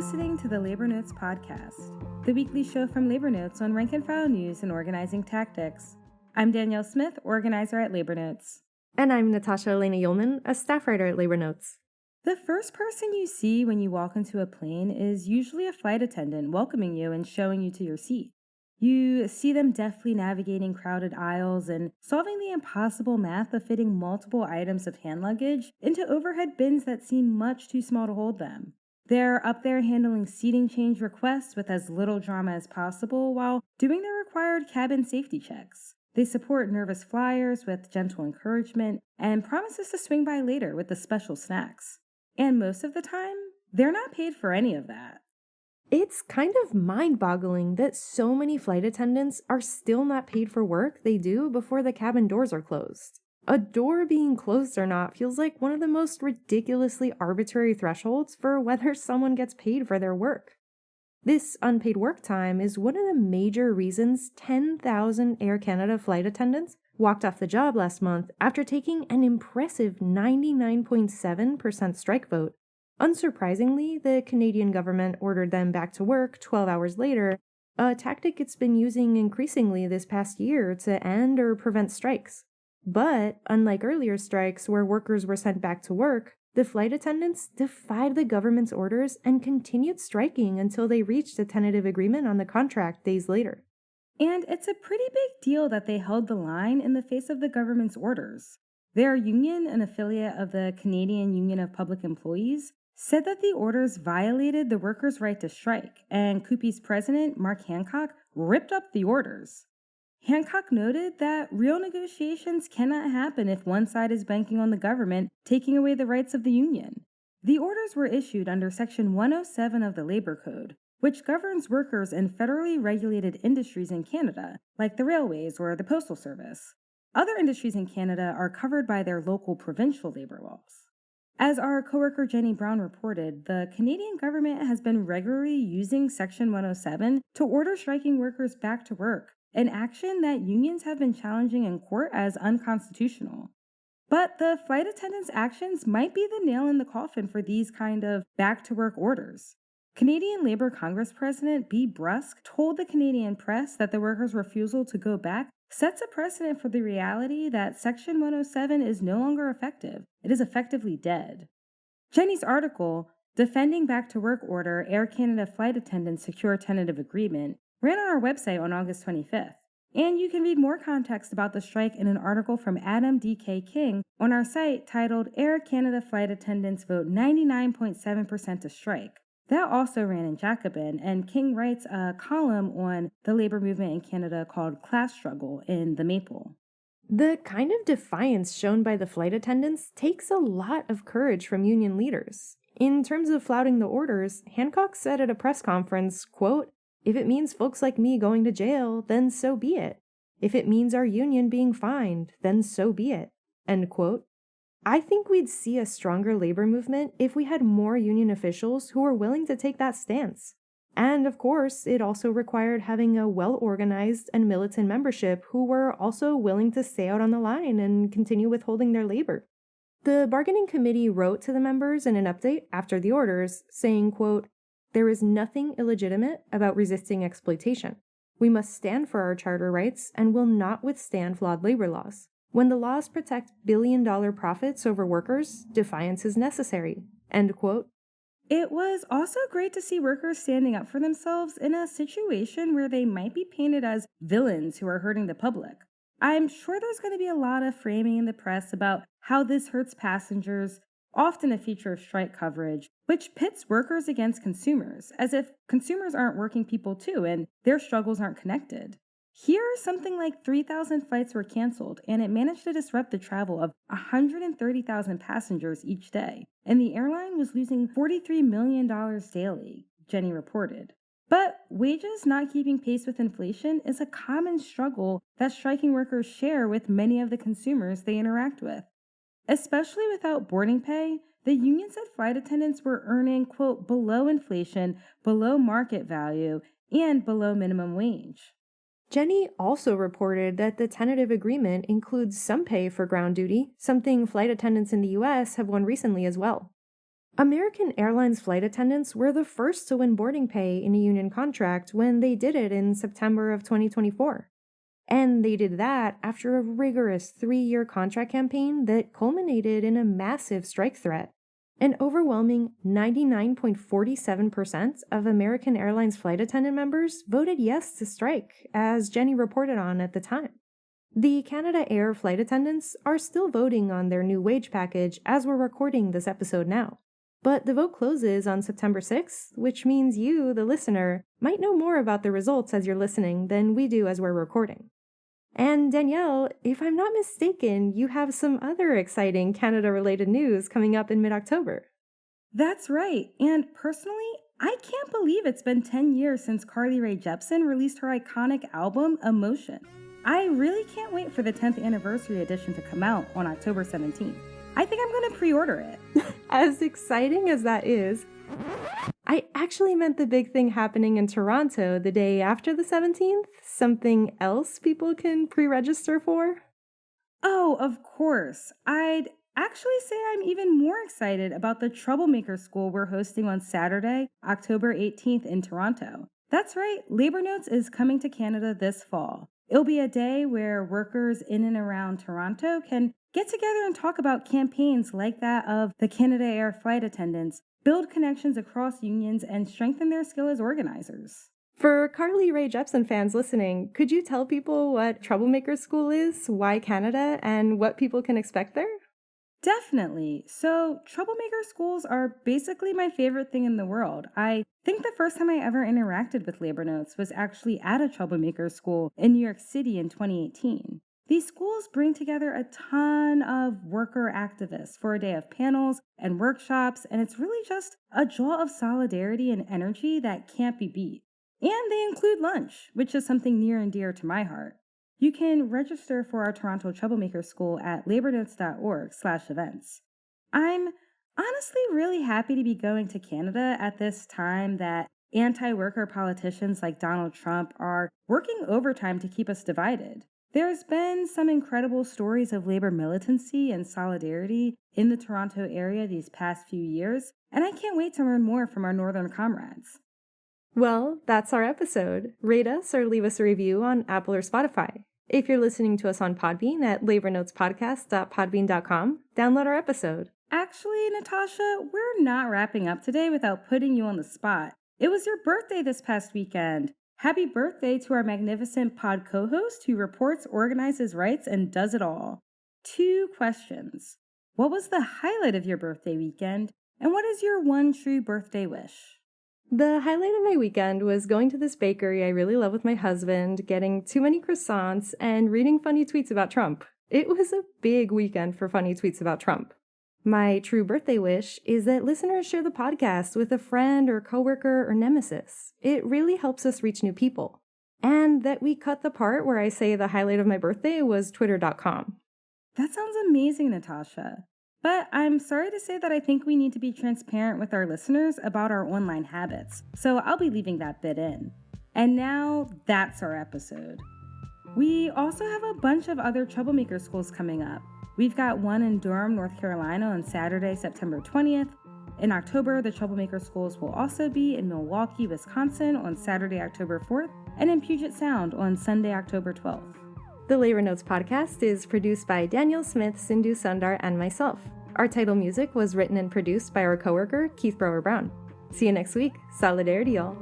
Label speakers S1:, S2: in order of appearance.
S1: listening to the Labor Notes podcast, the weekly show from Labor Notes on rank-and-file news and organizing tactics. I'm Danielle Smith, organizer at Labor Notes.
S2: And I'm Natasha Elena Yeoman, a staff writer at Labor Notes.
S1: The first person you see when you walk into a plane is usually a flight attendant welcoming you and showing you to your seat. You see them deftly navigating crowded aisles and solving the impossible math of fitting multiple items of hand luggage into overhead bins that seem much too small to hold them. They're up there handling seating change requests with as little drama as possible while doing the required cabin safety checks. They support nervous flyers with gentle encouragement and promises to swing by later with the special snacks. And most of the time, they're not paid for any of that.
S2: It's kind of mind-boggling that so many flight attendants are still not paid for work they do before the cabin doors are closed. A door being closed or not feels like one of the most ridiculously arbitrary thresholds for whether someone gets paid for their work. This unpaid work time is one of the major reasons 10,000 Air Canada flight attendants walked off the job last month after taking an impressive 99.7% strike vote. Unsurprisingly, the Canadian government ordered them back to work 12 hours later, a tactic it's been using increasingly this past year to end or prevent strikes. But, unlike earlier strikes where workers were sent back to work, the flight attendants defied the government's orders and continued striking until they reached a tentative agreement on the contract days later.
S1: And it's a pretty big deal that they held the line in the face of the government's orders. Their union, an affiliate of the Canadian Union of Public Employees, said that the orders violated the workers' right to strike, and CUPE's president, Mark Hancock, ripped up the orders. Hancock noted that real negotiations cannot happen if one side is banking on the government taking away the rights of the union. The orders were issued under Section 107 of the Labor Code, which governs workers in federally regulated industries in Canada, like the railways or the postal service. Other industries in Canada are covered by their local provincial labor laws. As our coworker Jenny Brown reported, the Canadian government has been regularly using Section 107 to order striking workers back to work, an action that unions have been challenging in court as unconstitutional. But the flight attendants' actions might be the nail in the coffin for these kind of back-to-work orders. Canadian Labour Congress President B. Brusk told the Canadian press that the workers' refusal to go back sets a precedent for the reality that Section 107 is no longer effective. It is effectively dead. Jenny's article, Defending Back-to-Work Order, Air Canada Flight Attendants Secure Tentative Agreement, ran on our website on August 25th. And you can read more context about the strike in an article from Adam D.K. King on our site titled Air Canada Flight Attendants Vote 99.7% to Strike. That also ran in Jacobin, and King writes a column on the labor movement in Canada called Class Struggle in The Maple.
S2: The kind of defiance shown by the flight attendants takes a lot of courage from union leaders. In terms of flouting the orders, Hancock said at a press conference, quote, "If it means folks like me going to jail, then so be it. If it means our union being fined, then so be it." End quote. I think we'd see a stronger labor movement if we had more union officials who were willing to take that stance. And of course, it also required having a well-organized and militant membership who were also willing to stay out on the line and continue withholding their labor. The bargaining committee wrote to the members in an update after the orders, saying, quote, "There is nothing illegitimate about resisting exploitation. We must stand for our charter rights and will not withstand flawed labor laws. When the laws protect billion-dollar profits over workers, defiance is necessary." End quote.
S1: It was also great to see workers standing up for themselves in a situation where they might be painted as villains who are hurting the public. I'm sure there's going to be a lot of framing in the press about how this hurts passengers, often a feature of strike coverage, which pits workers against consumers, as if consumers aren't working people too and their struggles aren't connected. Here, something like 3,000 flights were canceled, and it managed to disrupt the travel of 130,000 passengers each day, and the airline was losing $43 million daily, Jenny reported. But wages not keeping pace with inflation is a common struggle that striking workers share with many of the consumers they interact with. Especially without boarding pay, the union said flight attendants were earning, quote, below inflation, below market value, and below minimum wage.
S2: Jenny also reported that the tentative agreement includes some pay for ground duty, something flight attendants in the U.S. have won recently as well. American Airlines flight attendants were the first to win boarding pay in a union contract when they did it in September of 2024. And they did that after a rigorous 3-year contract campaign that culminated in a massive strike threat. An overwhelming 99.47% of American Airlines flight attendant members voted yes to strike, as Jenny reported on at the time. The Canada Air flight attendants are still voting on their new wage package as we're recording this episode now. But the vote closes on September 6th, which means you, the listener, might know more about the results as you're listening than we do as we're recording. And Danielle, if I'm not mistaken, you have some other exciting Canada-related news coming up in mid-October.
S1: That's right. And personally, I can't believe it's been 10 years since Carly Rae Jepsen released her iconic album, Emotion. I really can't wait for the 10th anniversary edition to come out on October 17th. I think I'm going to pre-order it.
S2: As exciting as that is, I actually meant the big thing happening in Toronto the day after the 17th, something else people can pre-register for.
S1: Oh, of course. I'd actually say I'm even more excited about the Troublemakers School we're hosting on Saturday, October 18th in Toronto. That's right, Labor Notes is coming to Canada this fall. It'll be a day where workers in and around Toronto can get together and talk about campaigns like that of the Canada Air flight attendants, build connections across unions, and strengthen their skill as organizers.
S2: For Carly Rae Jepsen fans listening, could you tell people what Troublemakers School is, why Canada, and what people can expect there?
S1: Definitely. So, troublemaker schools are basically my favorite thing in the world. I think the first time I ever interacted with Labor Notes was actually at a troublemaker school in New York City in 2018. These schools bring together a ton of worker activists for a day of panels and workshops, and it's really just a jolt of solidarity and energy that can't be beat. And they include lunch, which is something near and dear to my heart. You can register for our Toronto Troublemaker School at labornotes.org/events. I'm honestly really happy to be going to Canada at this time that anti-worker politicians like Donald Trump are working overtime to keep us divided. There's been some incredible stories of labor militancy and solidarity in the Toronto area these past few years, and I can't wait to learn more from our northern comrades.
S2: Well, that's our episode. Rate us or leave us a review on Apple or Spotify. If you're listening to us on Podbean at labornotespodcast.podbean.com, download our episode.
S1: Actually, Natasha, we're not wrapping up today without putting you on the spot. It was your birthday this past weekend. Happy birthday to our magnificent pod co-host who reports, organizes, writes, and does it all. 2 questions. What was the highlight of your birthday weekend? And what is your one true birthday wish?
S2: The highlight of my weekend was going to this bakery I really love with my husband, getting too many croissants, and reading funny tweets about Trump. It was a big weekend for funny tweets about Trump. My true birthday wish is that listeners share the podcast with a friend or coworker or nemesis. It really helps us reach new people. And that we cut the part where I say the highlight of my birthday was twitter.com.
S1: That sounds amazing, Natasha. But I'm sorry to say that I think we need to be transparent with our listeners about our online habits, so I'll be leaving that bit in. And now, that's our episode. We also have a bunch of other Troublemaker schools coming up. We've got one in Durham, North Carolina on Saturday, September 20th. In October, the Troublemaker schools will also be in Milwaukee, Wisconsin on Saturday, October 4th, and in Puget Sound on Sunday, October 12th.
S2: The Labor Notes podcast is produced by Daniel Smith, Sindhu Sundar, and myself. Our title music was written and produced by our coworker, Keith Brower Brown. See you next week. Solidarity, y'all.